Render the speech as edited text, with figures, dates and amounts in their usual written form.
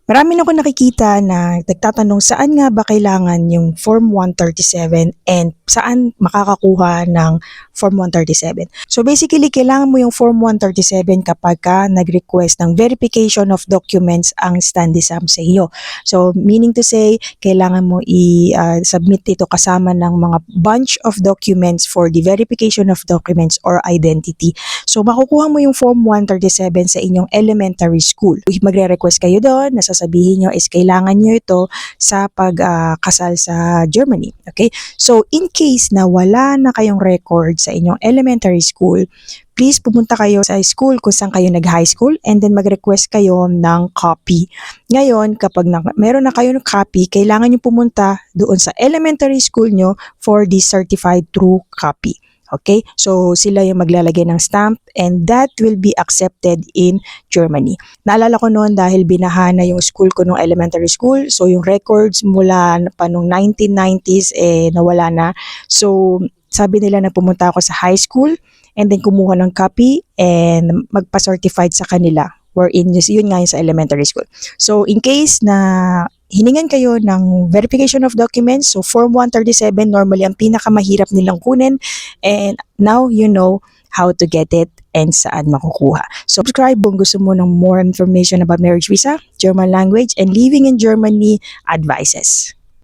Marami na akong nakikita na nagtatanong saan nga ba kailangan yung Form 137 and saan makakakuha ng Form 137. So basically, kailangan mo yung Form 137 kapag ka nag-request ng verification of documents ang Standisam sa iyo. So meaning to say, kailangan mo i-submit ito kasama ng mga bunch of documents for the verification of documents or identity. So makukuha mo yung Form 137 sa inyong elementary school. Magre-request kayo doon, sasabihin nyo is kailangan nyo ito sa pagkasal sa Germany. Okay? So, in case na wala na kayong record sa inyong elementary school, please pumunta kayo sa school kung saan kayo nag-high school and then mag-request kayo ng copy. Ngayon, kapag meron na kayo ng copy, kailangan nyo pumunta doon sa elementary school nyo for the certified true copy. Okay? So, sila yung maglalagay ng stamp and that will be accepted in Germany. Naalala ko noon dahil binaha na yung school ko nung elementary school. So, yung records mula pa nung 1990s, nawala na. So, sabi nila na pumunta ako sa high school and then kumuha ng copy and magpa-certified sa kanila. Wherein, yun nga yung sa elementary school. So, in case na hiningan kayo ng verification of documents, so Form 137 normally ang pinakamahirap nilang kunin and now you know how to get it and saan makukuha. So subscribe kung gusto mo ng more information about marriage visa, German language, and living in Germany advices.